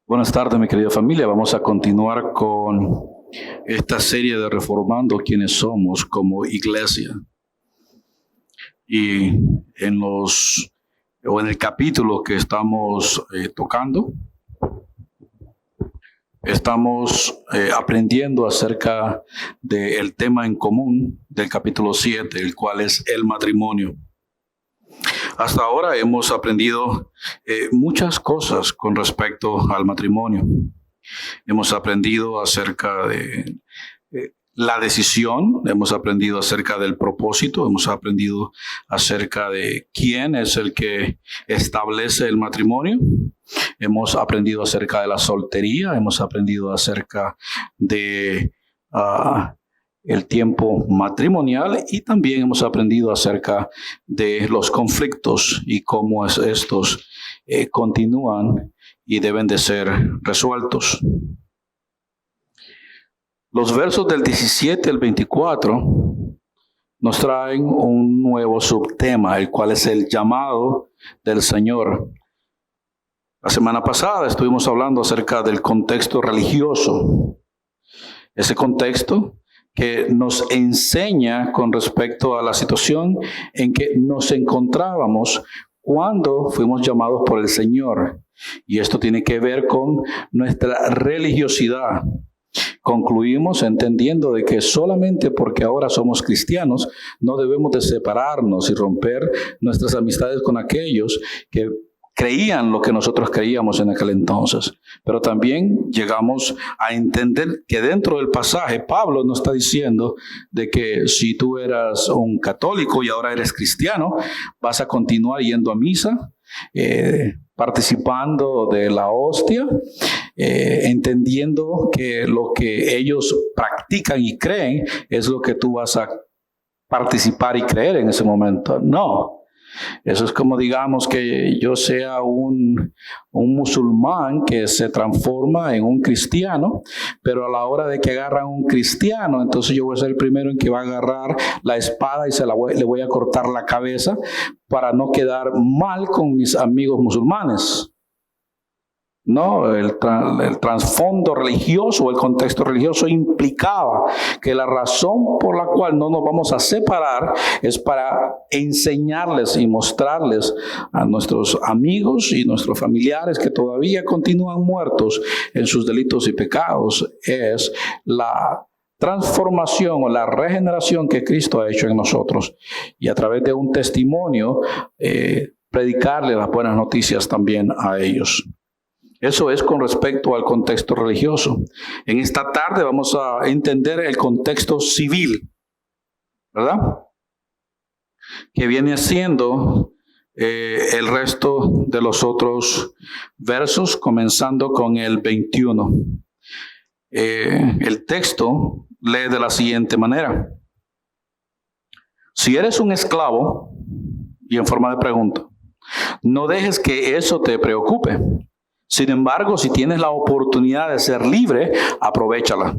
Buenas tardes, mi querida familia. Vamos a continuar con esta serie de Reformando quiénes somos como iglesia. Y en el capítulo que estamos tocando, estamos aprendiendo acerca del tema en común del capítulo 7, el cual es el matrimonio. Hasta ahora hemos aprendido muchas cosas con respecto al matrimonio. Hemos aprendido acerca de la decisión, hemos aprendido acerca del propósito, hemos aprendido acerca de quién es el que establece el matrimonio. Hemos aprendido acerca de la soltería, hemos aprendido acerca de el tiempo matrimonial y también hemos aprendido acerca de los conflictos y cómo estos continúan y deben de ser resueltos. Los versos del 17 al 24 nos traen un nuevo subtema, el cual es el llamado del Señor. La semana pasada estuvimos hablando acerca del contexto religioso. Ese contexto que nos enseña con respecto a la situación en que nos encontrábamos cuando fuimos llamados por el Señor. Y esto tiene que ver con nuestra religiosidad. Concluimos entendiendo de que solamente porque ahora somos cristianos no debemos de separarnos y romper nuestras amistades con aquellos que creían lo que nosotros creíamos en aquel entonces. Pero también llegamos a entender que dentro del pasaje Pablo nos está diciendo de que si tú eras un católico y ahora eres cristiano, vas a continuar yendo a misa, participando de la hostia, entendiendo que lo que ellos practican y creen es lo que tú vas a participar y creer en ese momento. No. Eso es como digamos que yo sea un musulmán que se transforma en un cristiano, pero a la hora de que agarran un cristiano, entonces yo voy a ser el primero en que va a agarrar la espada y le voy a cortar la cabeza para no quedar mal con mis amigos musulmanes. No, el trasfondo religioso, el contexto religioso implicaba que la razón por la cual no nos vamos a separar es para enseñarles y mostrarles a nuestros amigos y nuestros familiares que todavía continúan muertos en sus delitos y pecados, es la transformación o la regeneración que Cristo ha hecho en nosotros. Y a través de un testimonio, predicarle las buenas noticias también a ellos. Eso es con respecto al contexto religioso. En esta tarde vamos a entender el contexto civil, ¿verdad? Que viene siendo el resto de los otros versos, comenzando con el 21. El texto lee de la siguiente manera. Si eres un esclavo, y en forma de pregunta, no dejes que eso te preocupe. Sin embargo, si tienes la oportunidad de ser libre, aprovéchala.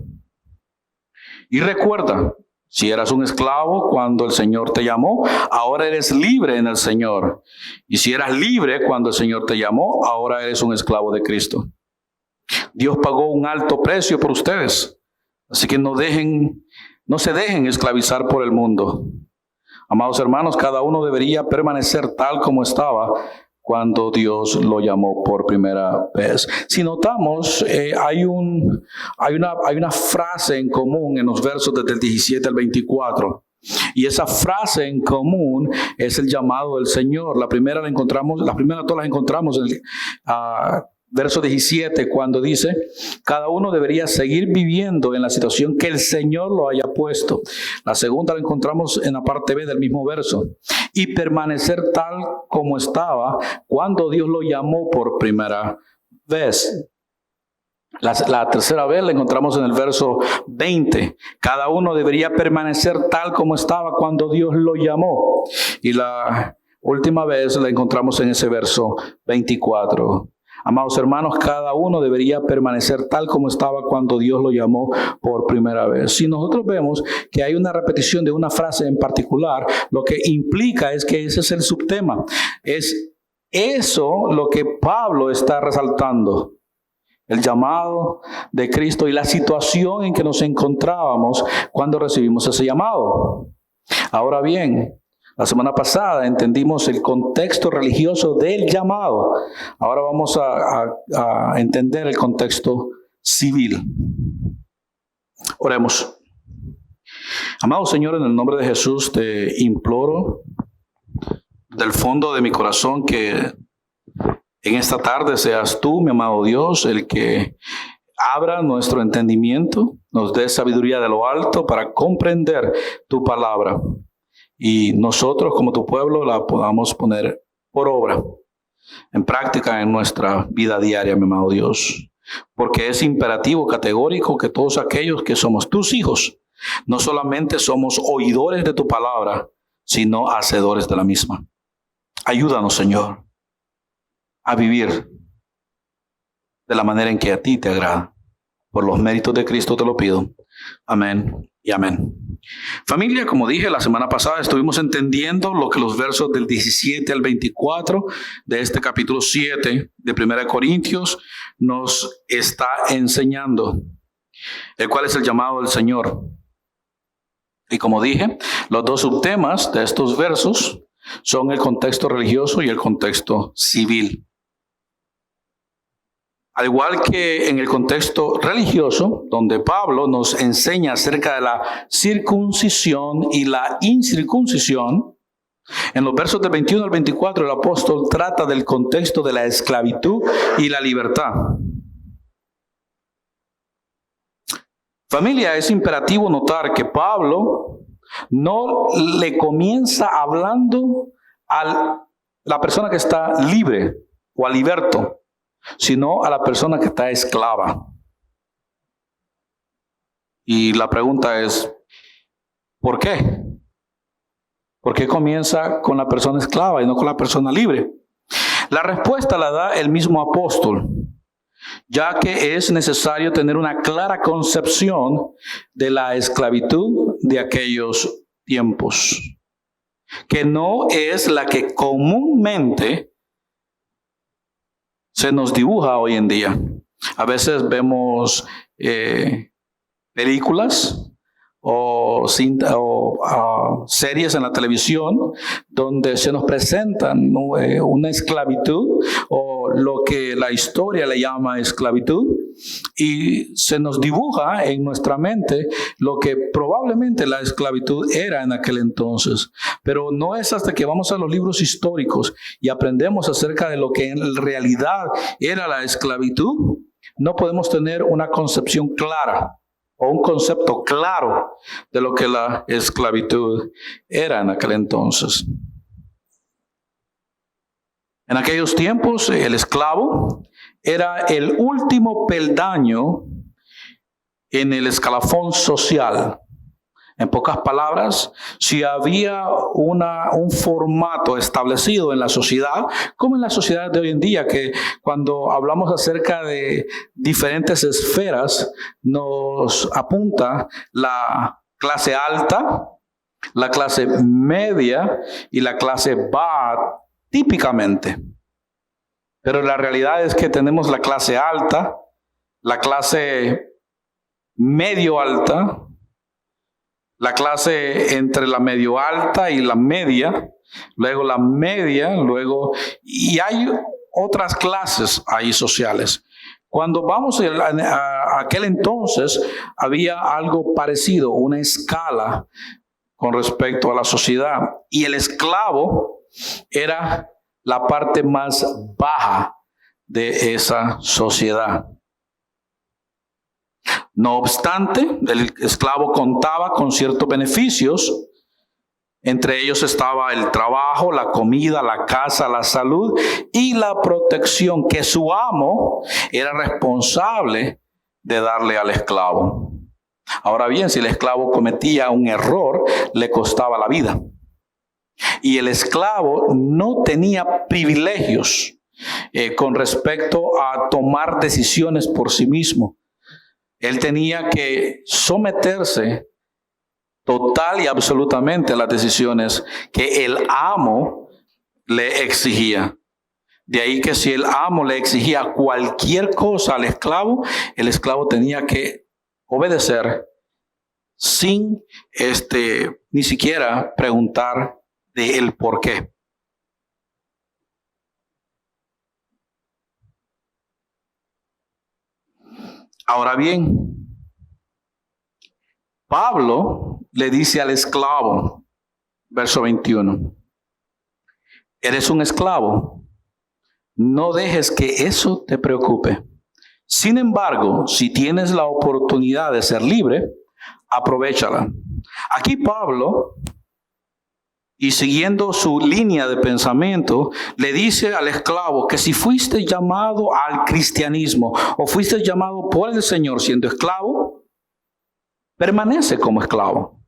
Y recuerda, si eras un esclavo cuando el Señor te llamó, ahora eres libre en el Señor. Y si eras libre cuando el Señor te llamó, ahora eres un esclavo de Cristo. Dios pagó un alto precio por ustedes. Así que no se dejen esclavizar por el mundo. Amados hermanos, cada uno debería permanecer tal como estaba cuando Dios lo llamó por primera vez. Si notamos, hay una frase en común en los versos desde el 17 al 24. Y esa frase en común es el llamado del Señor. Las primeras todas las encontramos en el verso 17, cuando dice, cada uno debería seguir viviendo en la situación que el Señor lo haya puesto. La segunda la encontramos en la parte B del mismo verso. Y permanecer tal como estaba cuando Dios lo llamó por primera vez. La tercera vez la encontramos en el verso 20. Cada uno debería permanecer tal como estaba cuando Dios lo llamó. Y la última vez la encontramos en ese verso 24. Amados hermanos, cada uno debería permanecer tal como estaba cuando Dios lo llamó por primera vez. Si nosotros vemos que hay una repetición de una frase en particular, lo que implica es que ese es el subtema. Es eso lo que Pablo está resaltando. el llamado de Cristo y la situación en que nos encontrábamos cuando recibimos ese llamado. Ahora bien, la semana pasada entendimos el contexto religioso del llamado. Ahora vamos a entender el contexto civil. Oremos. Amado Señor, en el nombre de Jesús te imploro del fondo de mi corazón que en esta tarde seas tú, mi amado Dios, el que abra nuestro entendimiento, nos dé sabiduría de lo alto para comprender tu palabra y nosotros como tu pueblo la podamos poner por obra, en práctica en nuestra vida diaria, mi amado Dios. Porque es imperativo, categórico, que todos aquellos que somos tus hijos, no solamente somos oidores de tu palabra, sino hacedores de la misma. Ayúdanos, Señor, a vivir de la manera en que a ti te agrada. Por los méritos de Cristo te lo pido. Amén y amén. Familia, como dije la semana pasada, estuvimos entendiendo lo que los versos del 17 al 24 de este capítulo 7 de 1 Corintios nos está enseñando, el cual es el llamado del Señor. Y como dije, los dos subtemas de estos versos son el contexto religioso y el contexto civil. Al igual que en el contexto religioso, donde Pablo nos enseña acerca de la circuncisión y la incircuncisión, en los versos del 21 al 24 el apóstol trata del contexto de la esclavitud y la libertad. Familia, es imperativo notar que Pablo no le comienza hablando a la persona que está libre o a liberto, sino a la persona que está esclava. Y la pregunta es, ¿por qué? ¿Por qué comienza con la persona esclava y no con la persona libre? La respuesta la da el mismo apóstol, ya que es necesario tener una clara concepción de la esclavitud de aquellos tiempos, que no es la que comúnmente se nos dibuja hoy en día. A veces vemos películas o series en la televisión donde se nos presentan una esclavitud o lo que la historia le llama esclavitud, y se nos dibuja en nuestra mente lo que probablemente la esclavitud era en aquel entonces. Pero no es hasta que vamos a los libros históricos y aprendemos acerca de lo que en realidad era la esclavitud, no podemos tener una concepción clara o un concepto claro de lo que la esclavitud era en aquel entonces. En aquellos tiempos, el esclavo era el último peldaño en el escalafón social. En pocas palabras, si había un formato establecido en la sociedad, como en la sociedad de hoy en día, que cuando hablamos acerca de diferentes esferas, nos apunta la clase alta, la clase media y la clase baja, típicamente. Pero la realidad es que tenemos la clase alta, la clase medio alta, la clase entre la medio alta y la media, luego la media, y hay otras clases ahí sociales. Cuando vamos a aquel entonces, había algo parecido, una escala con respecto a la sociedad, y el esclavo era la parte más baja de esa sociedad. No obstante, el esclavo contaba con ciertos beneficios. Entre ellos estaba el trabajo, la comida, la casa, la salud y la protección que su amo era responsable de darle al esclavo. Ahora bien, si el esclavo cometía un error, le costaba la vida. Y el esclavo no tenía privilegios con respecto a tomar decisiones por sí mismo. Él tenía que someterse total y absolutamente a las decisiones que el amo le exigía. De ahí que si el amo le exigía cualquier cosa al esclavo, el esclavo tenía que obedecer sin ni siquiera preguntar de el por qué. Ahora bien, Pablo le dice al esclavo, verso 21, eres un esclavo, no dejes que eso te preocupe. Sin embargo, si tienes la oportunidad de ser libre, aprovéchala. Aquí Pablo, y siguiendo su línea de pensamiento, le dice al esclavo que si fuiste llamado al cristianismo o fuiste llamado por el Señor siendo esclavo, permanece como esclavo.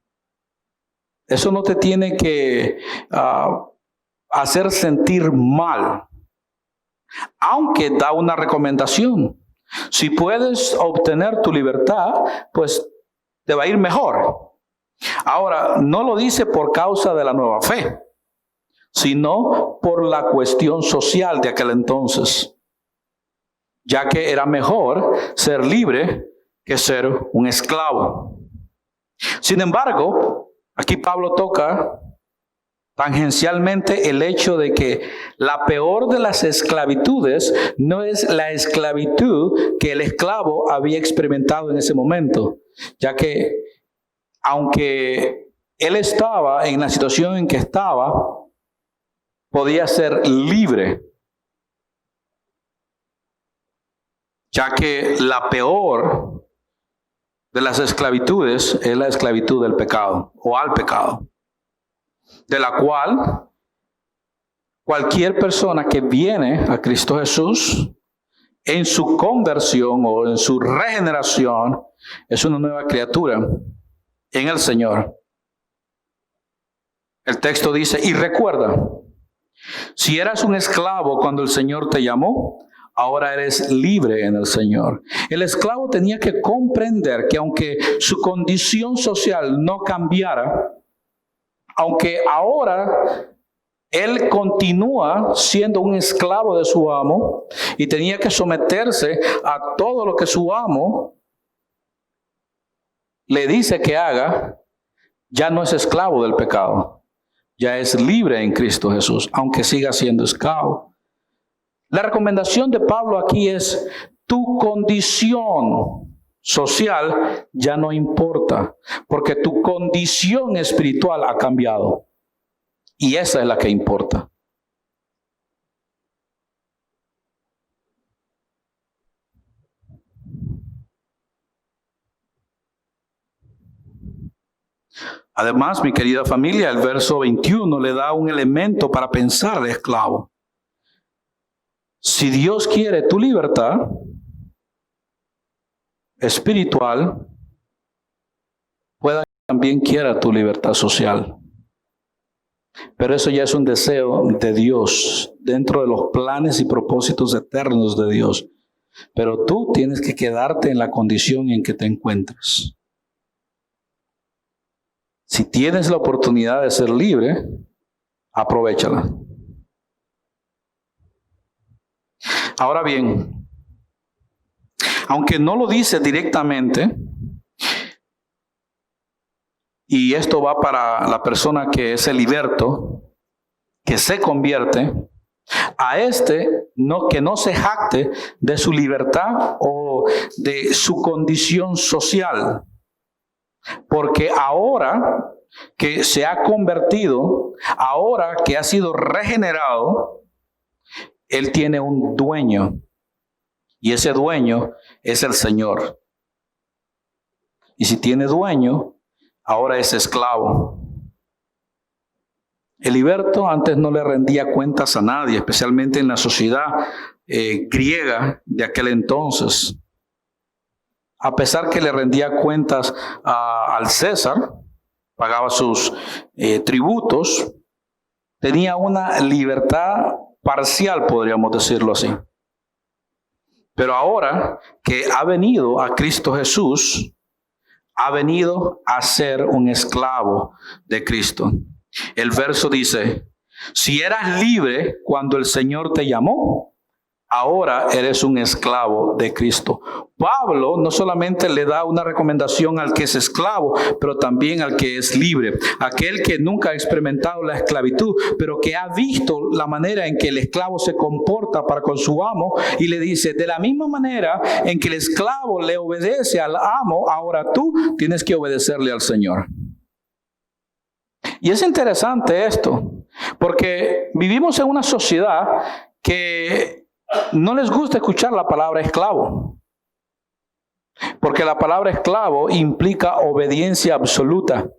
Eso no te tiene que hacer sentir mal, aunque da una recomendación. Si puedes obtener tu libertad, pues te va a ir mejor. Ahora, no lo dice por causa de la nueva fe, sino por la cuestión social de aquel entonces, ya que era mejor ser libre que ser un esclavo. Sin embargo, aquí Pablo toca tangencialmente el hecho de que la peor de las esclavitudes no es la esclavitud que el esclavo había experimentado en ese momento, ya que aunque él estaba en la situación en que estaba, podía ser libre, ya que la peor de las esclavitudes es la esclavitud del pecado o al pecado, de la cual cualquier persona que viene a Cristo Jesús en su conversión o en su regeneración es una nueva criatura en el Señor. El texto dice, y recuerda, si eras un esclavo cuando el Señor te llamó, ahora eres libre en el Señor. El esclavo tenía que comprender que aunque su condición social no cambiara, aunque ahora él continúa siendo un esclavo de su amo y tenía que someterse a todo lo que su amo le dice que haga, ya no es esclavo del pecado, ya es libre en Cristo Jesús, aunque siga siendo esclavo. La recomendación de Pablo aquí es, tu condición social ya no importa, porque tu condición espiritual ha cambiado. Y esa es la que importa. Además, mi querida familia, el verso 21 le da un elemento para pensar de esclavo. Si Dios quiere tu libertad espiritual, pueda que también quiera tu libertad social. Pero eso ya es un deseo de Dios, dentro de los planes y propósitos eternos de Dios. Pero tú tienes que quedarte en la condición en que te encuentres. Si tienes la oportunidad de ser libre, aprovéchala. Ahora bien, aunque no lo dice directamente, y esto va para la persona que es el liberto, que se convierte, a que no se jacte de su libertad o de su condición social. Porque ahora que se ha convertido, ahora que ha sido regenerado, él tiene un dueño. Y ese dueño es el Señor. Y si tiene dueño, ahora es esclavo. El liberto antes no le rendía cuentas a nadie, especialmente en la sociedad griega de aquel entonces. A pesar que le rendía cuentas al César, pagaba sus tributos, tenía una libertad parcial, podríamos decirlo así. Pero ahora que ha venido a Cristo Jesús, ha venido a ser un esclavo de Cristo. El verso dice, Si eras libre cuando el Señor te llamó, ahora eres un esclavo de Cristo. Pablo no solamente le da una recomendación al que es esclavo, pero también al que es libre. Aquel que nunca ha experimentado la esclavitud, pero que ha visto la manera en que el esclavo se comporta para con su amo, y le dice, de la misma manera en que el esclavo le obedece al amo, ahora tú tienes que obedecerle al Señor. Y es interesante esto, porque vivimos en una sociedad que no les gusta escuchar la palabra esclavo, porque la palabra esclavo implica obediencia absoluta.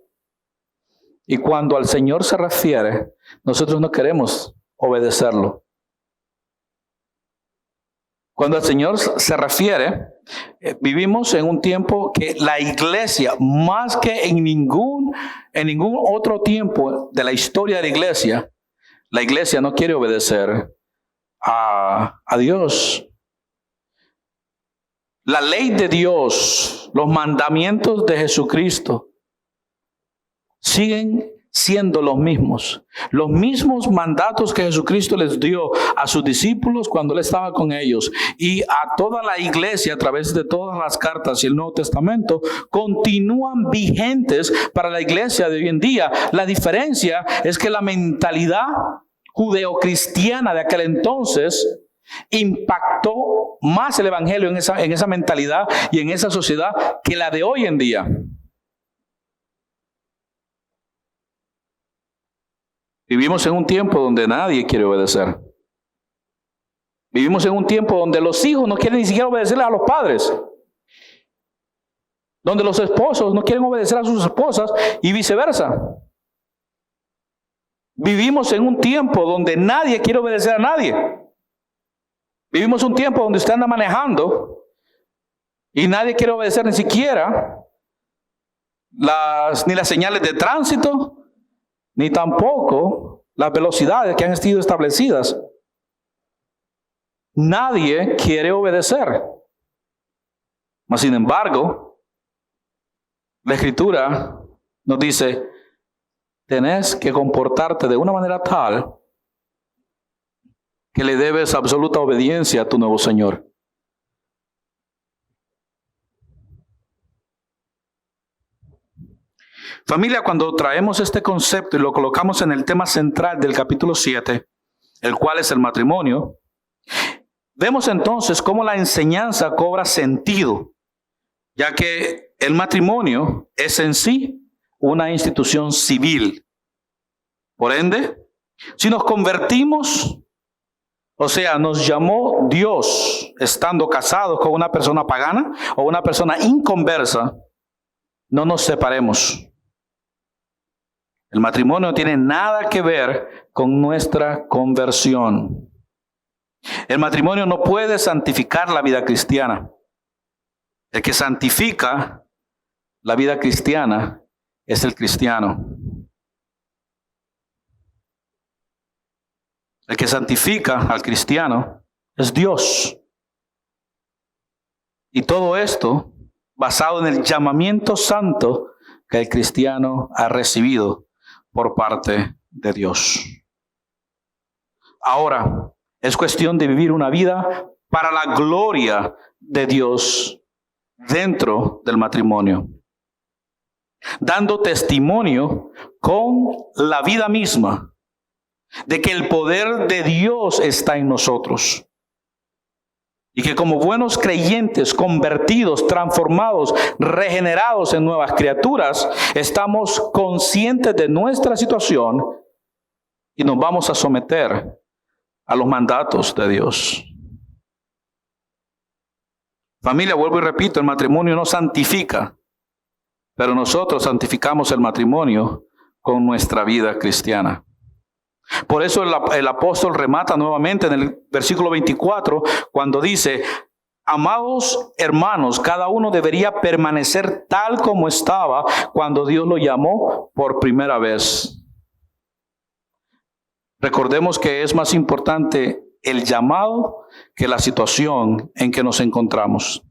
Y cuando al Señor se refiere, nosotros no queremos obedecerlo. Cuando al Señor se refiere, vivimos en un tiempo que la iglesia, más que en ningún otro tiempo de la historia de la iglesia no quiere obedecer a Dios. La ley de Dios, los mandamientos de Jesucristo siguen siendo los mismos mandatos que Jesucristo les dio a sus discípulos cuando Él estaba con ellos, y a toda la iglesia a través de todas las cartas y el Nuevo Testamento, continúan vigentes para la iglesia de hoy en día. La diferencia es que la mentalidad judeocristiana de aquel entonces impactó más el evangelio en esa mentalidad y en esa sociedad que la de hoy en día. Vivimos en un tiempo donde nadie quiere obedecer. Vivimos en un tiempo donde los hijos no quieren ni siquiera obedecerle a los padres. Donde los esposos no quieren obedecer a sus esposas y viceversa. Vivimos en un tiempo donde nadie quiere obedecer a nadie. Vivimos un tiempo donde usted anda manejando y nadie quiere obedecer ni siquiera ni las señales de tránsito, ni tampoco las velocidades que han sido establecidas. Nadie quiere obedecer. Mas, sin embargo, la Escritura nos dice, tenés que comportarte de una manera tal que le debes absoluta obediencia a tu nuevo Señor. Familia, cuando traemos este concepto y lo colocamos en el tema central del capítulo 7, el cual es el matrimonio, vemos entonces cómo la enseñanza cobra sentido, ya que el matrimonio es en sí una institución civil. Por ende, si nos convertimos, o sea, nos llamó Dios estando casados con una persona pagana o una persona inconversa, no nos separemos. El matrimonio no tiene nada que ver con nuestra conversión. El matrimonio no puede santificar la vida cristiana. El que santifica la vida cristiana es el cristiano. El que santifica al cristiano es Dios. Y todo esto basado en el llamamiento santo que el cristiano ha recibido por parte de Dios. Ahora, es cuestión de vivir una vida para la gloria de Dios dentro del matrimonio, dando testimonio con la vida misma de que el poder de Dios está en nosotros. Y que como buenos creyentes, convertidos, transformados, regenerados en nuevas criaturas, estamos conscientes de nuestra situación y nos vamos a someter a los mandatos de Dios. Familia, vuelvo y repito, el matrimonio no santifica, pero nosotros santificamos el matrimonio con nuestra vida cristiana. Por eso el apóstol remata nuevamente en el versículo 24 cuando dice: amados hermanos, cada uno debería permanecer tal como estaba cuando Dios lo llamó por primera vez. Recordemos que es más importante el llamado que la situación en que nos encontramos.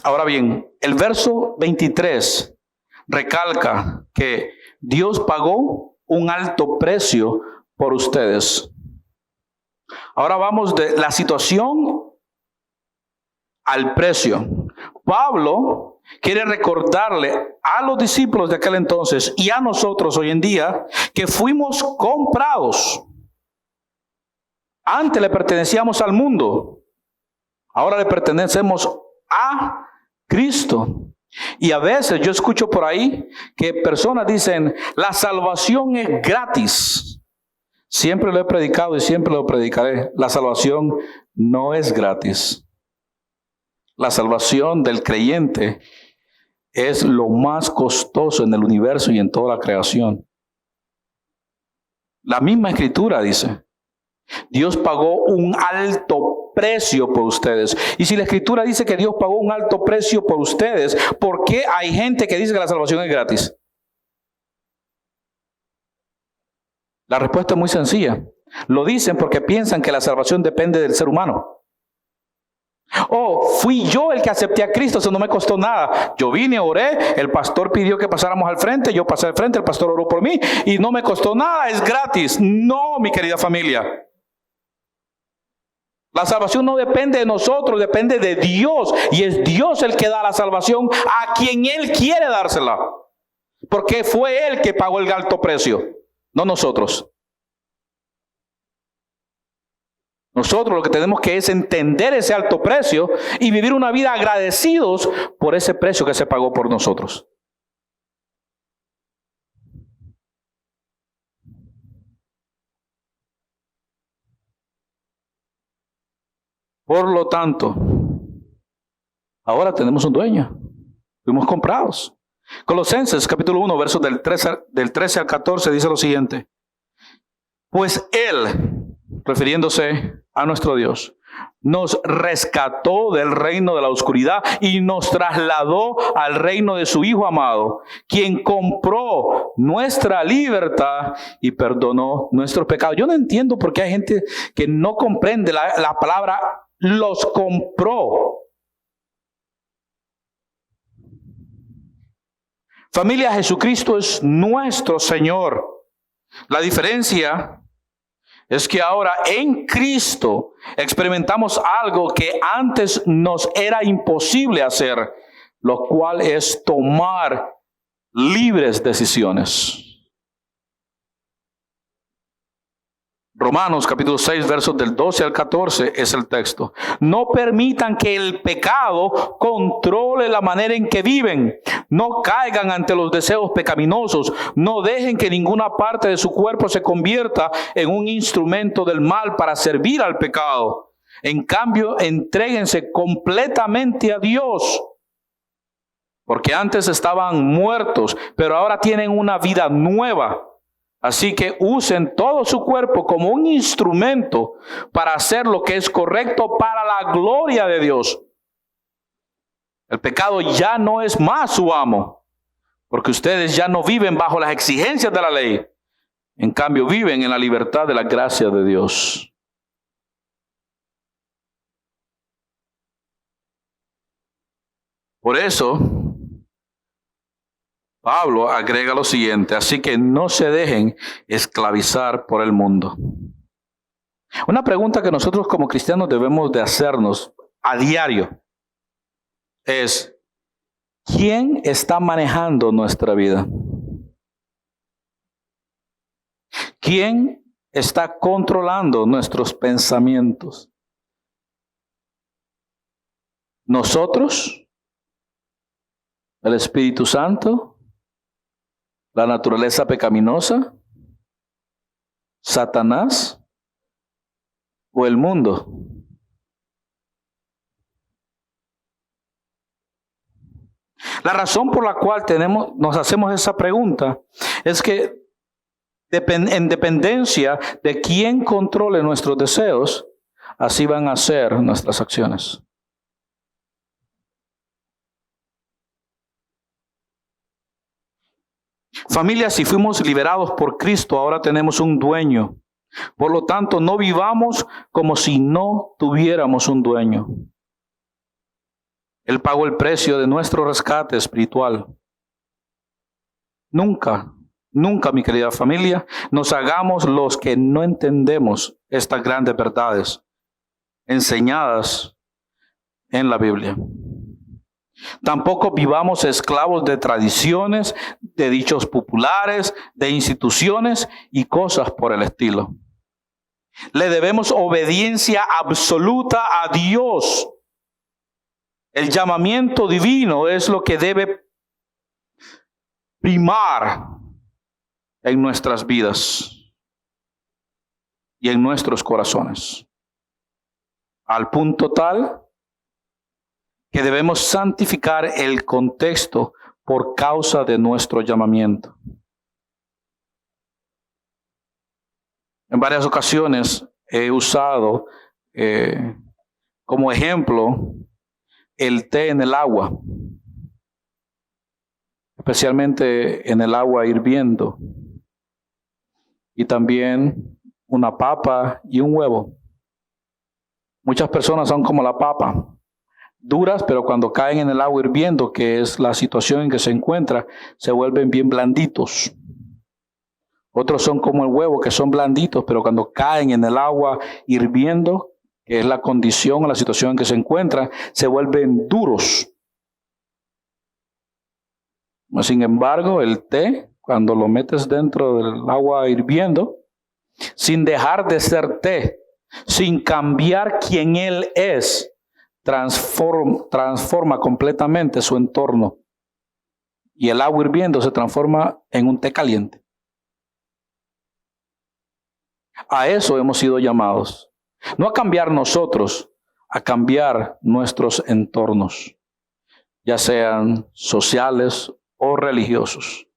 Ahora bien, el verso 23 recalca que Dios pagó un alto precio por ustedes. Ahora vamos de la situación al precio. Pablo quiere recordarle a los discípulos de aquel entonces y a nosotros hoy en día que fuimos comprados. Antes le pertenecíamos al mundo, ahora le pertenecemos a Cristo. Y a veces yo escucho por ahí que personas dicen, la salvación es gratis. Siempre lo he predicado y siempre lo predicaré. La salvación no es gratis. La salvación del creyente es lo más costoso en el universo y en toda la creación. La misma Escritura dice, Dios pagó un alto precio por ustedes. Y si la Escritura dice que Dios pagó un alto precio por ustedes, ¿por qué hay gente que dice que la salvación es gratis? La respuesta es muy sencilla. Lo dicen porque piensan que la salvación depende del ser humano. Oh, fui yo el que acepté a Cristo, eso no me costó nada. Yo vine, oré, el pastor pidió que pasáramos al frente, yo pasé al frente, el pastor oró por mí y no me costó nada, es gratis. No, mi querida familia. La salvación no depende de nosotros, depende de Dios. Y es Dios el que da la salvación a quien Él quiere dársela. Porque fue Él que pagó el alto precio, no nosotros. Nosotros lo que tenemos que es entender ese alto precio y vivir una vida agradecidos por ese precio que se pagó por nosotros. Por lo tanto, ahora tenemos un dueño. Fuimos comprados. Colosenses capítulo 1, versos del 13 al 14 dice lo siguiente. Pues Él, refiriéndose a nuestro Dios, nos rescató del reino de la oscuridad y nos trasladó al reino de su Hijo amado, quien compró nuestra libertad y perdonó nuestros pecados. Yo no entiendo por qué hay gente que no comprende la palabra los compró. Familia, Jesucristo es nuestro Señor. La diferencia es que ahora en Cristo experimentamos algo que antes nos era imposible hacer, lo cual es tomar libres decisiones. Romanos capítulo 6, versos del 12 al 14 es el texto. No permitan que el pecado controle la manera en que viven. No caigan ante los deseos pecaminosos. No dejen que ninguna parte de su cuerpo se convierta en un instrumento del mal para servir al pecado. En cambio, entréguense completamente a Dios. Porque antes estaban muertos, pero ahora tienen una vida nueva. Así que usen todo su cuerpo como un instrumento para hacer lo que es correcto para la gloria de Dios. El pecado ya no es más su amo, porque ustedes ya no viven bajo las exigencias de la ley. En cambio, viven en la libertad de la gracia de Dios. Por eso, Pablo agrega lo siguiente, así que no se dejen esclavizar por el mundo. Una pregunta que nosotros como cristianos debemos de hacernos a diario es, ¿quién está manejando nuestra vida? ¿Quién está controlando nuestros pensamientos? ¿Nosotros? ¿El Espíritu Santo? ¿La naturaleza pecaminosa? ¿Satanás? ¿O el mundo? La razón por la cual nos hacemos esa pregunta es que en dependencia de quién controle nuestros deseos, así van a ser nuestras acciones. Familia, si fuimos liberados por Cristo, ahora tenemos un dueño. Por lo tanto, no vivamos como si no tuviéramos un dueño. Él pagó el precio de nuestro rescate espiritual. Nunca Nunca, mi querida familia, nos hagamos los que no entendemos estas grandes verdades enseñadas en la Biblia. Tampoco vivamos esclavos de tradiciones, de dichos populares, de instituciones y cosas por el estilo. Le debemos obediencia absoluta a Dios. El llamamiento divino es lo que debe primar en nuestras vidas y en nuestros corazones, al punto tal que debemos santificar el contexto por causa de nuestro llamamiento. En varias ocasiones he usado como ejemplo el té en el agua, especialmente en el agua hirviendo, y también una papa y un huevo. Muchas personas son como la papa, duras, pero cuando caen en el agua hirviendo, que es la situación en que se encuentra, se vuelven bien blanditos. Otros son como el huevo, que son blanditos, pero cuando caen en el agua hirviendo, que es la condición o la situación en que se encuentran, se vuelven duros. Sin embargo, el té, cuando lo metes dentro del agua hirviendo, sin dejar de ser té, sin cambiar quién él es, transforma completamente su entorno. Y el agua hirviendo se transforma en un té caliente. A eso hemos sido llamados. No a cambiar nosotros, a cambiar nuestros entornos, ya sean sociales o religiosos.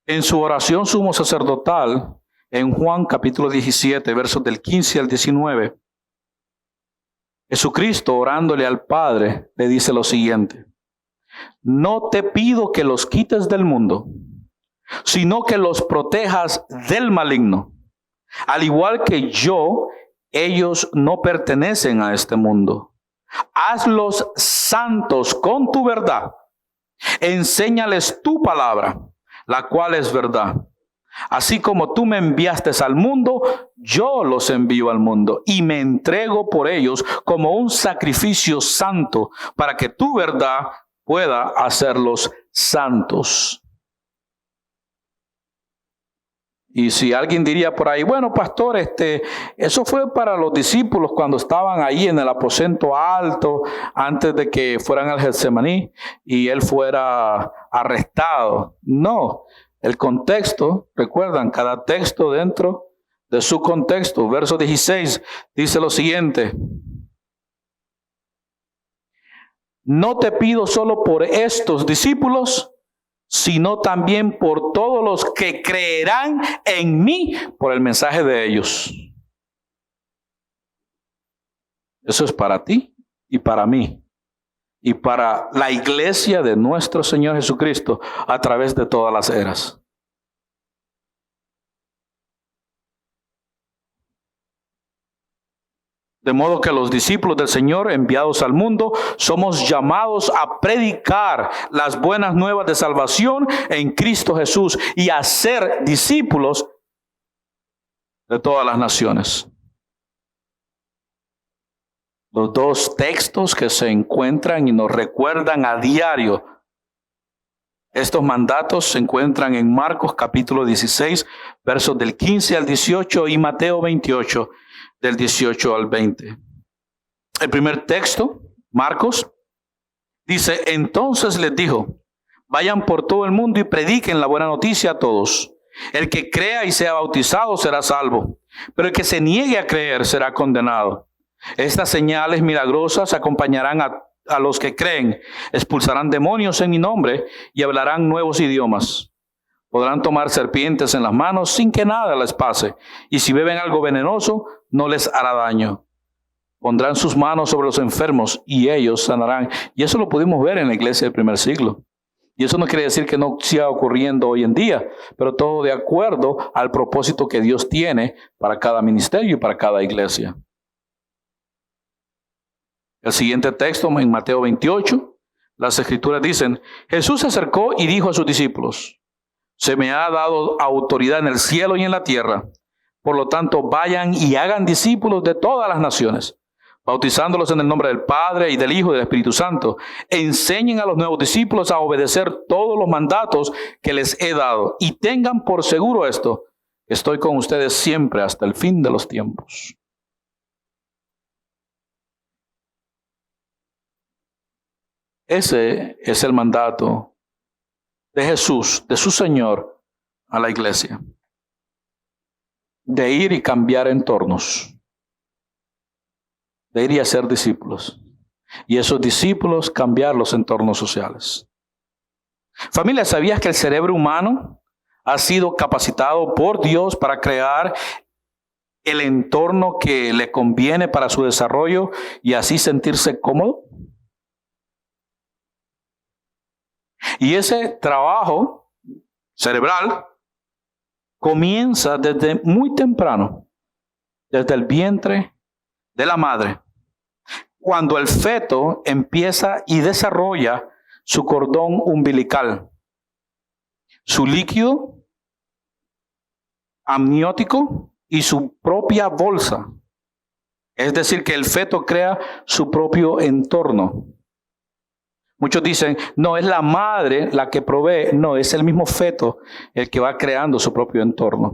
En su oración sumo sacerdotal, en Juan capítulo 17, versos del 15 al 19, Jesucristo, orándole al Padre, le dice lo siguiente: no te pido que los quites del mundo, sino que los protejas del maligno. Al igual que yo, ellos no pertenecen a este mundo. Hazlos santos con tu verdad. Enséñales tu palabra, la cual es verdad. Así como tú me enviaste al mundo, yo los envío al mundo y me entrego por ellos como un sacrificio santo, para que tu verdad pueda hacerlos santos. Y si alguien diría por ahí, bueno, pastor, eso fue para los discípulos cuando estaban ahí en el aposento alto, antes de que fueran al Getsemaní y él fuera arrestado. No, el contexto, recuerdan, cada texto dentro de su contexto. Verso 16 dice lo siguiente: no te pido solo por estos discípulos, sino también por todos los que creerán en mí por el mensaje de ellos. Eso es para ti y para mí y para la iglesia de nuestro Señor Jesucristo a través de todas las eras. De modo que los discípulos del Señor enviados al mundo somos llamados a predicar las buenas nuevas de salvación en Cristo Jesús y a ser discípulos de todas las naciones. Los dos textos que se encuentran y nos recuerdan a diario estos mandatos se encuentran en Marcos capítulo 16, versos del 15 al 18 y Mateo 28, del 18 al 20. El primer texto, Marcos, dice: entonces les dijo, vayan por todo el mundo y prediquen la buena noticia a todos. El que crea y sea bautizado será salvo, pero el que se niegue a creer será condenado. Estas señales milagrosas acompañarán a los que creen. Expulsarán demonios en mi nombre y hablarán nuevos idiomas. Podrán tomar serpientes en las manos sin que nada les pase. Y si beben algo venenoso, no les hará daño. Pondrán sus manos sobre los enfermos y ellos sanarán. Y eso lo pudimos ver en la iglesia del primer siglo. Y eso no quiere decir que no siga ocurriendo hoy en día, pero todo de acuerdo al propósito que Dios tiene para cada ministerio y para cada iglesia. El siguiente texto en Mateo 28 las Escrituras dicen, Jesús se acercó y dijo a sus discípulos, se me ha dado autoridad en el cielo y en la tierra. Por lo tanto, vayan y hagan discípulos de todas las naciones, bautizándolos en el nombre del Padre y del Hijo y del Espíritu Santo. Enseñen a los nuevos discípulos a obedecer todos los mandatos que les he dado. Y tengan por seguro esto, estoy con ustedes siempre hasta el fin de los tiempos. Ese es el mandato de Jesús, de su Señor, a la iglesia. De ir y cambiar entornos. De ir y hacer discípulos. Y esos discípulos cambiar los entornos sociales. Familia, ¿sabías que el cerebro humano ha sido capacitado por Dios para crear el entorno que le conviene para su desarrollo y así sentirse cómodo? Y ese trabajo cerebral comienza desde muy temprano, desde el vientre de la madre, cuando el feto empieza y desarrolla su cordón umbilical, su líquido amniótico y su propia bolsa. Es decir, que el feto crea su propio entorno. Muchos dicen, no, es la madre la que provee. No, es el mismo feto el que va creando su propio entorno.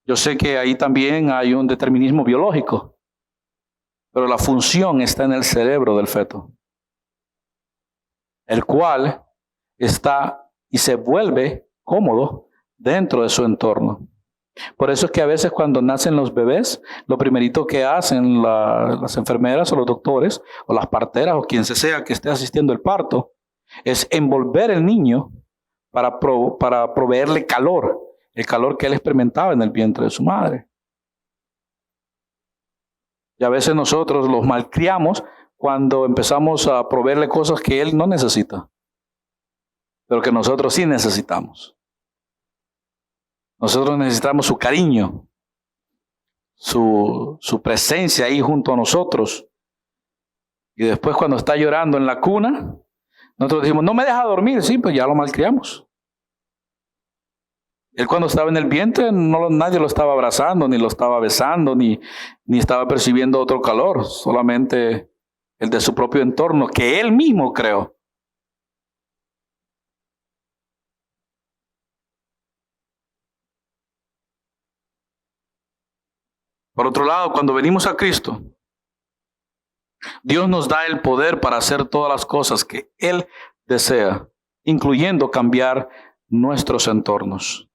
Yo sé que ahí también hay un determinismo biológico, pero la función está en el cerebro del feto, el cual está y se vuelve cómodo dentro de su entorno. Por eso es que a veces cuando nacen los bebés, lo primerito que hacen las enfermeras o los doctores o las parteras o quien sea que esté asistiendo al parto es envolver el niño para proveerle calor, el calor que él experimentaba en el vientre de su madre. Y a veces nosotros los malcriamos cuando empezamos a proveerle cosas que él no necesita, pero que nosotros sí necesitamos. Nosotros necesitamos su cariño, su presencia ahí junto a nosotros. Y después cuando está llorando en la cuna, nosotros decimos, no me deja dormir. Sí, pues ya lo malcriamos. Él cuando estaba en el vientre, nadie lo estaba abrazando, ni lo estaba besando, ni estaba percibiendo otro calor. Solamente el de su propio entorno, que él mismo creó. Por otro lado, cuando venimos a Cristo, Dios nos da el poder para hacer todas las cosas que Él desea, incluyendo cambiar nuestros entornos.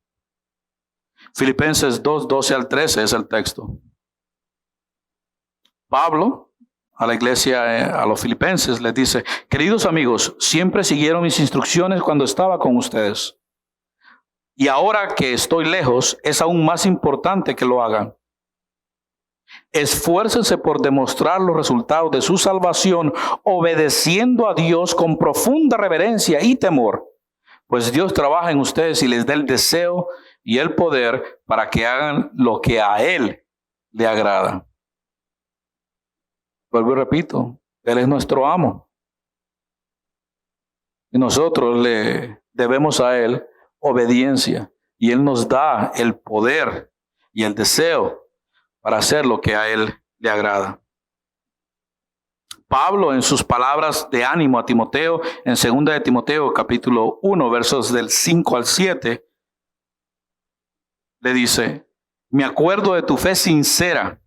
Filipenses 2, 12 al 13 es el texto. Pablo, a la iglesia, a los filipenses, les dice, queridos amigos, siempre siguieron mis instrucciones cuando estaba con ustedes. Y ahora que estoy lejos, es aún más importante que lo hagan. Esfuércense por demostrar los resultados de su salvación, obedeciendo a Dios con profunda reverencia y temor, pues Dios trabaja en ustedes y les da el deseo y el poder para que hagan lo que a Él le agrada. Vuelvo y repito, Él es nuestro amo. Y nosotros le debemos a Él obediencia. Y Él nos da el poder y el deseo para hacer lo que a Él le agrada. Pablo, en sus palabras de ánimo a Timoteo, en 2 de Timoteo, capítulo 1, versos del 5 al 7, le dice, me acuerdo de tu fe sincera,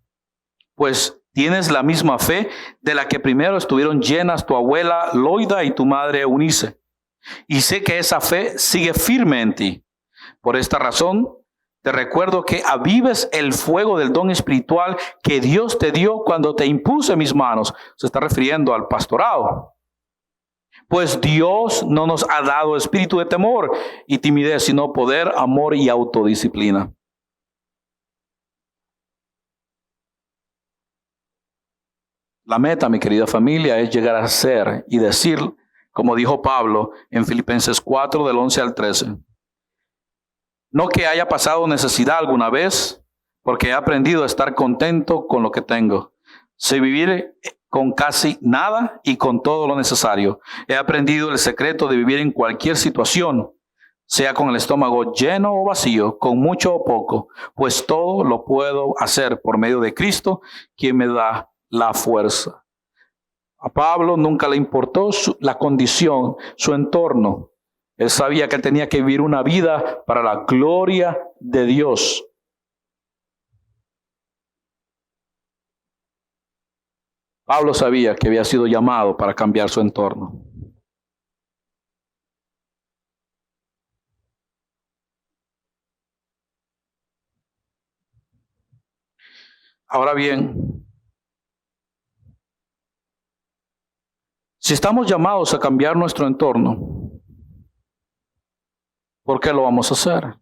pues tienes la misma fe de la que primero estuvieron llenas tu abuela Loida y tu madre Eunice. Y sé que esa fe sigue firme en ti. Por esta razón, te recuerdo que avives el fuego del don espiritual que Dios te dio cuando te impuse mis manos. Se está refiriendo al pastorado. Pues Dios no nos ha dado espíritu de temor y timidez, sino poder, amor y autodisciplina. La meta, mi querida familia, es llegar a ser y decir, como dijo Pablo en Filipenses 4, del 11 al 13. No que haya pasado necesidad alguna vez, porque he aprendido a estar contento con lo que tengo. Sé vivir con casi nada y con todo lo necesario. He aprendido el secreto de vivir en cualquier situación, sea con el estómago lleno o vacío, con mucho o poco, pues todo lo puedo hacer por medio de Cristo, quien me da la fuerza. A Pablo nunca le importó la condición, su entorno. Él sabía que tenía que vivir una vida para la gloria de Dios. Pablo sabía que había sido llamado para cambiar su entorno. Ahora bien, si estamos llamados a cambiar nuestro entorno, ¿por qué lo vamos a hacer?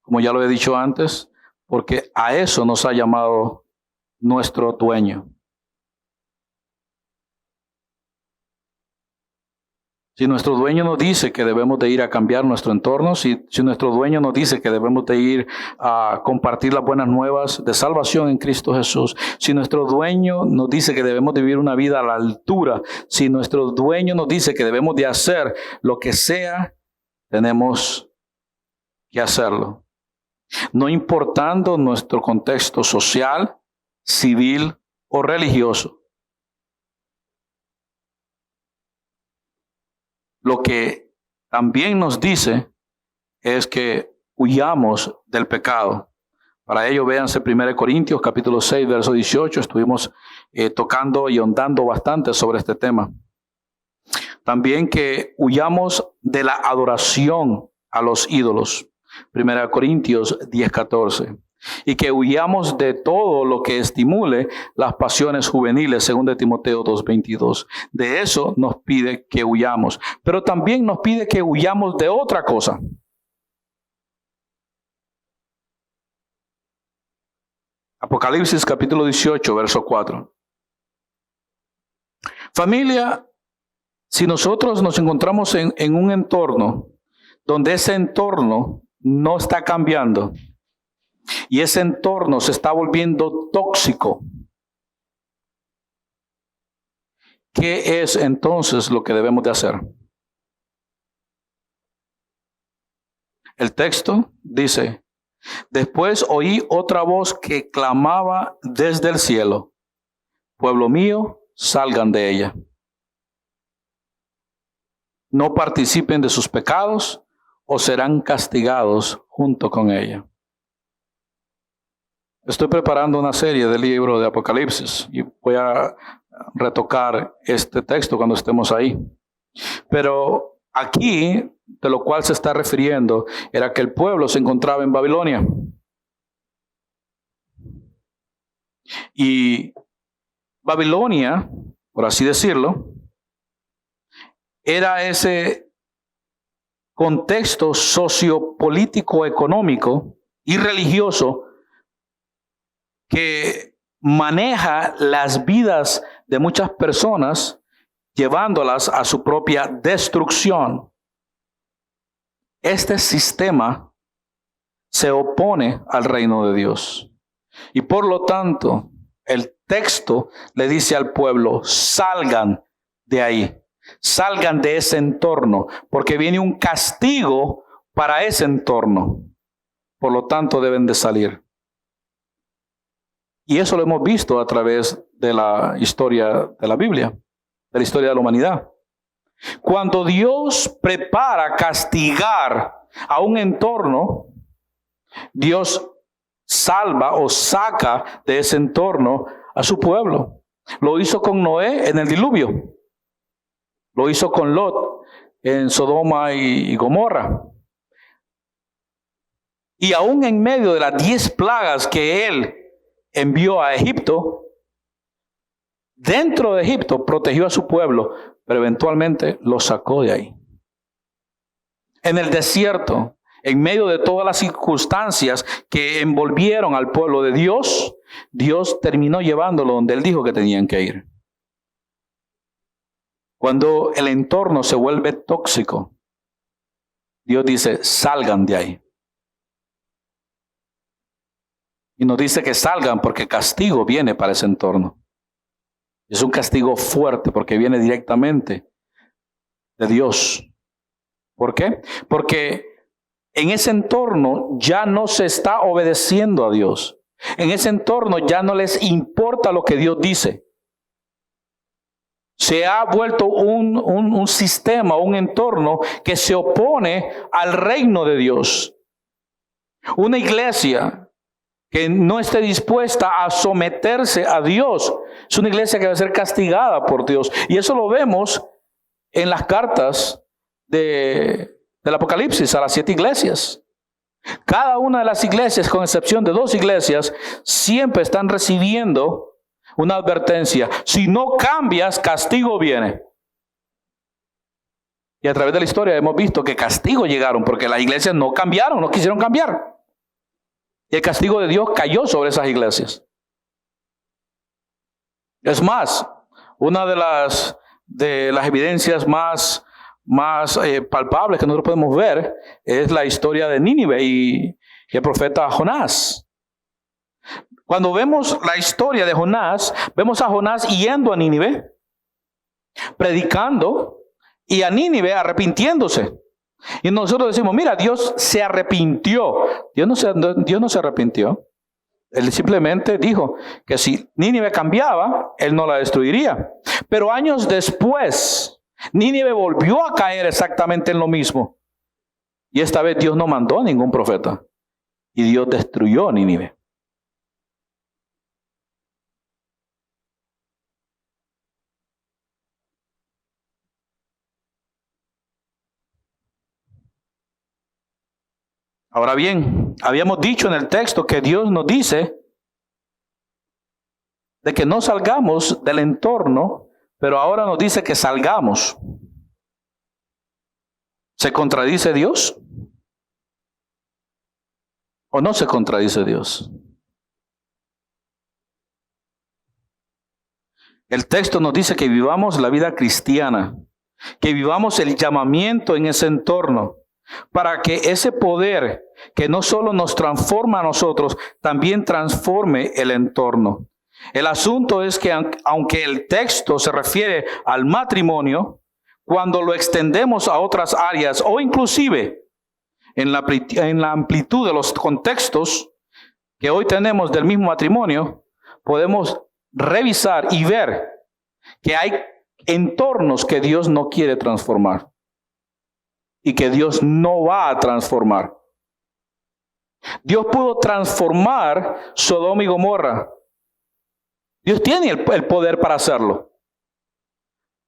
Como ya lo he dicho antes, porque a eso nos ha llamado nuestro dueño. Si nuestro dueño nos dice que debemos de ir a cambiar nuestro entorno, si nuestro dueño nos dice que debemos de ir a compartir las buenas nuevas de salvación en Cristo Jesús, si nuestro dueño nos dice que debemos de vivir una vida a la altura, si nuestro dueño nos dice que debemos de hacer lo que sea, tenemos que hacerlo. No importando nuestro contexto social, civil o religioso. Lo que también nos dice es que huyamos del pecado. Para ello, véanse 1 Corintios capítulo 6, verso 18. Estuvimos tocando y ahondando bastante sobre este tema. También que huyamos de la adoración a los ídolos. 1 Corintios 10, 14. Y que huyamos de todo lo que estimule las pasiones juveniles, según de Timoteo 2:22. De eso nos pide que huyamos. Pero también nos pide que huyamos de otra cosa. Apocalipsis capítulo 18, verso 4. Familia, si nosotros nos encontramos en un entorno donde ese entorno no está cambiando, y ese entorno se está volviendo tóxico, ¿qué es entonces lo que debemos de hacer? El texto dice: después oí otra voz que clamaba desde el cielo: pueblo mío, salgan de ella. No participen de sus pecados o serán castigados junto con ella. Estoy preparando una serie del libro de Apocalipsis y voy a retocar este texto cuando estemos ahí. Pero aquí, de lo cual se está refiriendo, era que el pueblo se encontraba en Babilonia. Y Babilonia, por así decirlo, era ese contexto sociopolítico, económico y religioso que maneja las vidas de muchas personas, llevándolas a su propia destrucción. Este sistema se opone al reino de Dios. Y por lo tanto, el texto le dice al pueblo: salgan de ahí, salgan de ese entorno, porque viene un castigo para ese entorno. Por lo tanto, deben de salir. Y eso lo hemos visto a través de la historia de la Biblia, de la historia de la humanidad. Cuando Dios prepara castigar a un entorno, Dios salva o saca de ese entorno a su pueblo. Lo hizo con Noé en el diluvio. Lo hizo con Lot en Sodoma y Gomorra. Y aún en medio de las 10 plagas que él envió a Egipto, dentro de Egipto protegió a su pueblo, pero eventualmente lo sacó de ahí. En el desierto, en medio de todas las circunstancias que envolvieron al pueblo de Dios, Dios terminó llevándolo donde Él dijo que tenían que ir. Cuando el entorno se vuelve tóxico, Dios dice: salgan de ahí. Y nos dice que salgan porque castigo viene para ese entorno. Es un castigo fuerte porque viene directamente de Dios. ¿Por qué? Porque en ese entorno ya no se está obedeciendo a Dios. En ese entorno ya no les importa lo que Dios dice. Se ha vuelto un sistema, un entorno que se opone al reino de Dios. Una iglesia que no esté dispuesta a someterse a Dios es una iglesia que va a ser castigada por Dios. Y eso lo vemos en las cartas del Apocalipsis a las 7 iglesias. Cada una de las iglesias, con excepción de 2 iglesias, siempre están recibiendo una advertencia. Si no cambias, castigo viene. Y a través de la historia hemos visto que castigos llegaron porque las iglesias no cambiaron, no quisieron cambiar. Y el castigo de Dios cayó sobre esas iglesias. Es más, una de las evidencias más palpables que nosotros podemos ver es la historia de Nínive y el profeta Jonás. Cuando vemos la historia de Jonás, vemos a Jonás yendo a Nínive, predicando, y a Nínive arrepintiéndose. Y nosotros decimos, mira, Dios se arrepintió. Dios no se arrepintió. Él simplemente dijo que si Nínive cambiaba, Él no la destruiría. Pero años después, Nínive volvió a caer exactamente en lo mismo. Y esta vez Dios no mandó a ningún profeta. Y Dios destruyó a Nínive. Ahora bien, habíamos dicho en el texto que Dios nos dice de que no salgamos del entorno, pero ahora nos dice que salgamos. ¿Se contradice Dios? ¿O no se contradice Dios? El texto nos dice que vivamos la vida cristiana, que vivamos el llamamiento en ese entorno, para que ese poder que no solo nos transforma a nosotros, también transforme el entorno. El asunto es que aunque el texto se refiere al matrimonio, cuando lo extendemos a otras áreas o inclusive en la amplitud de los contextos que hoy tenemos del mismo matrimonio, podemos revisar y ver que hay entornos que Dios no quiere transformar y que Dios no va a transformar. Dios pudo transformar Sodoma y Gomorra. Dios tiene el poder para hacerlo.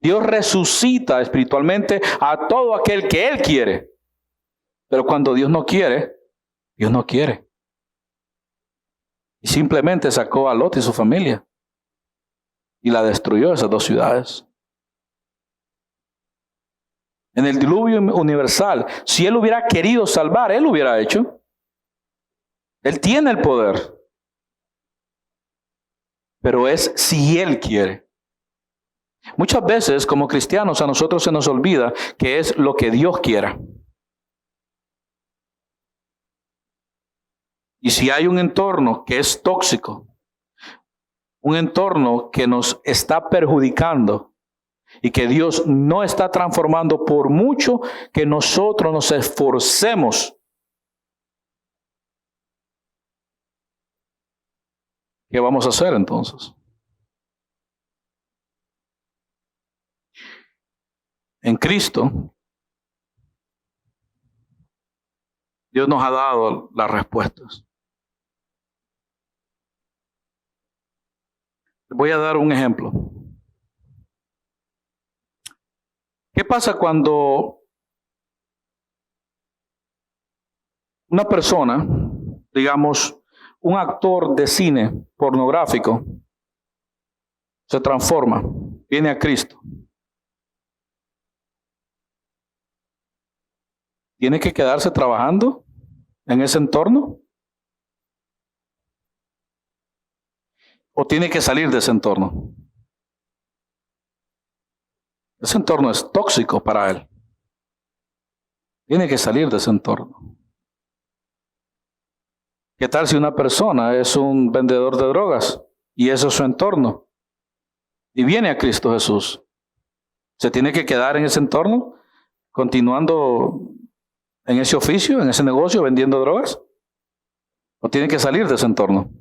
Dios resucita espiritualmente a todo aquel que Él quiere. Pero cuando Dios no quiere, Dios no quiere. Y simplemente sacó a Lot y su familia y la destruyó, esas 2 ciudades. En el diluvio universal, si Él hubiera querido salvar, Él lo hubiera hecho. Él tiene el poder. Pero es si Él quiere. Muchas veces como cristianos a nosotros se nos olvida que es lo que Dios quiera. Y si hay un entorno que es tóxico, un entorno que nos está perjudicando, y que Dios no está transformando por mucho que nosotros nos esforcemos, ¿qué vamos a hacer entonces? En Cristo, Dios nos ha dado las respuestas. Voy a dar un ejemplo. ¿Qué pasa cuando una persona, digamos, un actor de cine pornográfico, se transforma, viene a Cristo? ¿Tiene que quedarse trabajando en ese entorno? ¿O tiene que salir de ese entorno? Ese entorno es tóxico para él. Tiene que salir de ese entorno. ¿Qué tal si una persona es un vendedor de drogas y eso es su entorno? Y viene a Cristo Jesús. ¿Se tiene que quedar en ese entorno, continuando en ese oficio, en ese negocio, vendiendo drogas? ¿O tiene que salir de ese entorno?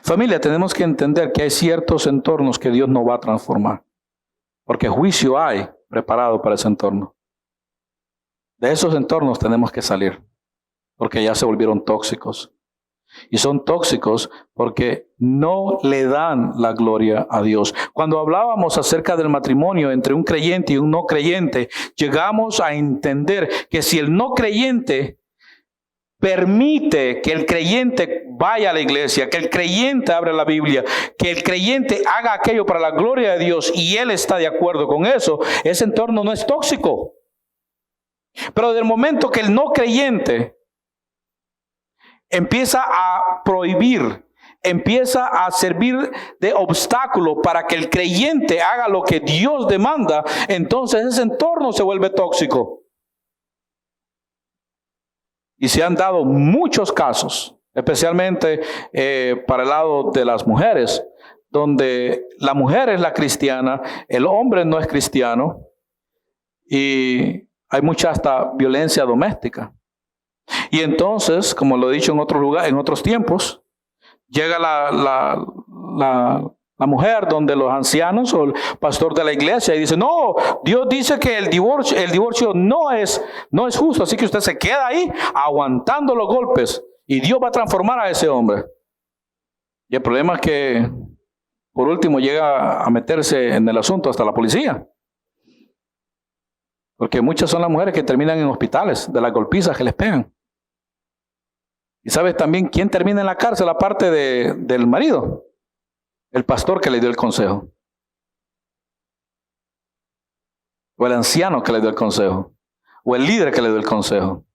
Familia, tenemos que entender que hay ciertos entornos que Dios no va a transformar, porque juicio hay preparado para ese entorno. De esos entornos tenemos que salir, porque ya se volvieron tóxicos. Y son tóxicos porque no le dan la gloria a Dios. Cuando hablábamos acerca del matrimonio entre un creyente y un no creyente, llegamos a entender que si el no creyente permite que el creyente vaya a la iglesia, que el creyente abra la Biblia, que el creyente haga aquello para la gloria de Dios y él está de acuerdo con eso, ese entorno no es tóxico. Pero del momento que el no creyente empieza a prohibir, empieza a servir de obstáculo para que el creyente haga lo que Dios demanda, entonces ese entorno se vuelve tóxico. Y se han dado muchos casos, especialmente para el lado de las mujeres, donde la mujer es la cristiana, el hombre no es cristiano, y hay mucha hasta violencia doméstica. Y entonces, como lo he dicho en otro lugar, en otros tiempos, llega la mujer donde los ancianos o el pastor de la iglesia y dice, no, Dios dice que el divorcio no es justo, así que usted se queda ahí aguantando los golpes y Dios va a transformar a ese hombre. Y el problema es que, por último, llega a meterse en el asunto hasta la policía. Porque muchas son las mujeres que terminan en hospitales de las golpizas que les pegan. ¿Y sabes también quién termina en la cárcel aparte del marido? El pastor que le dio el consejo. O el anciano que le dio el consejo. O el líder que le dio el consejo.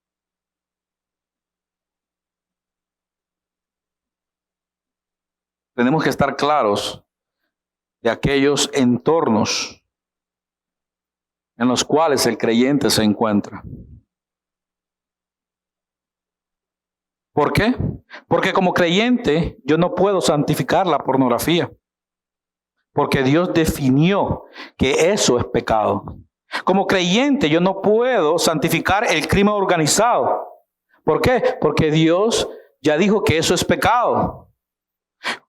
Tenemos que estar claros de aquellos entornos en los cuales el creyente se encuentra. ¿Por qué? Porque como creyente yo no puedo santificar la pornografía. Porque Dios definió que eso es pecado. Como creyente yo no puedo santificar el crimen organizado. ¿Por qué? Porque Dios ya dijo que eso es pecado.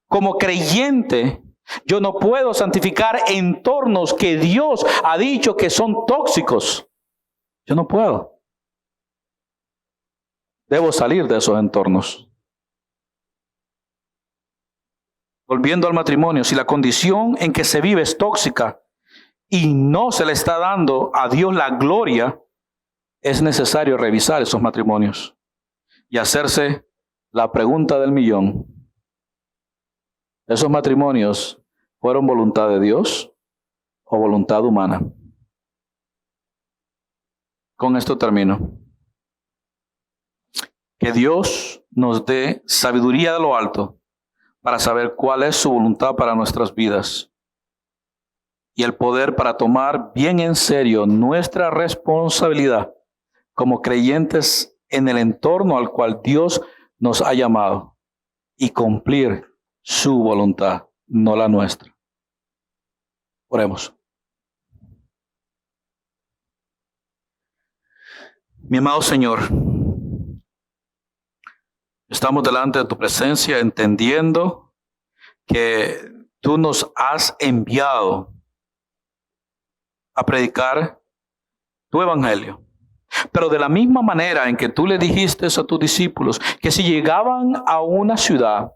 Como creyente yo no puedo santificar entornos que Dios ha dicho que son tóxicos. Yo no puedo. Debo salir de esos entornos. Volviendo al matrimonio, si la condición en que se vive es tóxica y no se le está dando a Dios la gloria, es necesario revisar esos matrimonios y hacerse la pregunta del millón. ¿Esos matrimonios fueron voluntad de Dios o voluntad humana? Con esto termino. Que Dios nos dé sabiduría de lo alto para saber cuál es su voluntad para nuestras vidas y el poder para tomar bien en serio nuestra responsabilidad como creyentes en el entorno al cual Dios nos ha llamado y cumplir su voluntad, no la nuestra. Oremos. Mi amado Señor, estamos delante de tu presencia entendiendo que tú nos has enviado a predicar tu evangelio. Pero de la misma manera en que tú le dijiste a tus discípulos que si llegaban a una ciudad,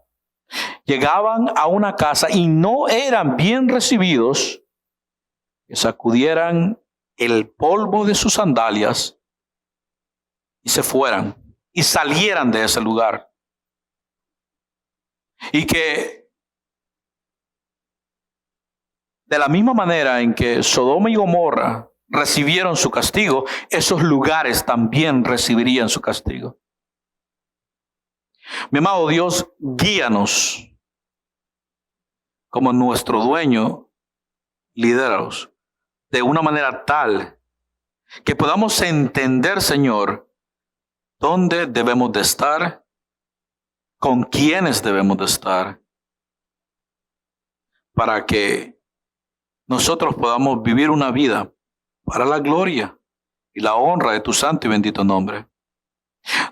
llegaban a una casa y no eran bien recibidos, que sacudieran el polvo de sus sandalias y se fueran y salieran de ese lugar. Y que de la misma manera en que Sodoma y Gomorra recibieron su castigo, esos lugares también recibirían su castigo. Mi amado Dios, guíanos como nuestro dueño, lidéranos de una manera tal que podamos entender, Señor, dónde debemos de estar, con quiénes debemos de estar, para que nosotros podamos vivir una vida para la gloria y la honra de tu santo y bendito nombre.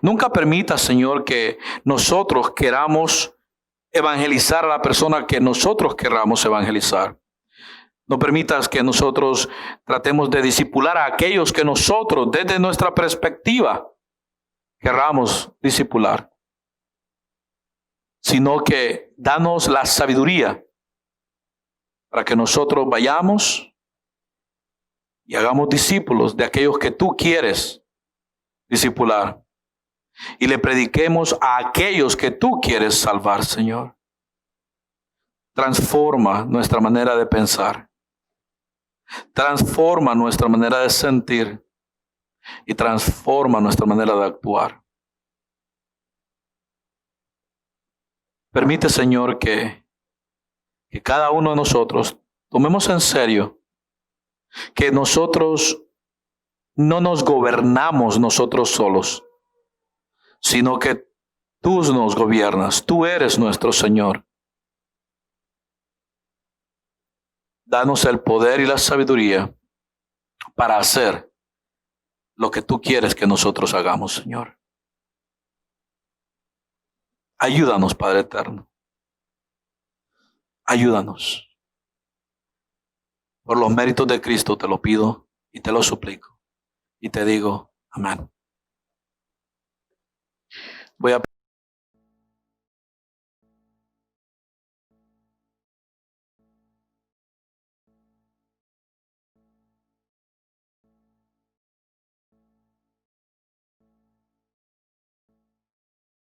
Nunca permita, Señor, que nosotros queramos evangelizar a la persona que nosotros queramos evangelizar. No permitas que nosotros tratemos de discipular a aquellos que nosotros, desde nuestra perspectiva, querramos discipular. Sino que danos la sabiduría para que nosotros vayamos y hagamos discípulos de aquellos que tú quieres discipular. Y le prediquemos a aquellos que tú quieres salvar, Señor. Transforma nuestra manera de pensar. Transforma nuestra manera de sentir. Y transforma nuestra manera de actuar. Permite, Señor, que cada uno de nosotros tomemos en serio que nosotros no nos gobernamos nosotros solos, sino que tú nos gobiernas, tú eres nuestro Señor. Danos el poder y la sabiduría para hacer lo que tú quieres que nosotros hagamos, Señor. Ayúdanos, Padre eterno. Ayúdanos. Por los méritos de Cristo te lo pido y te lo suplico. Y te digo, amén. Voy a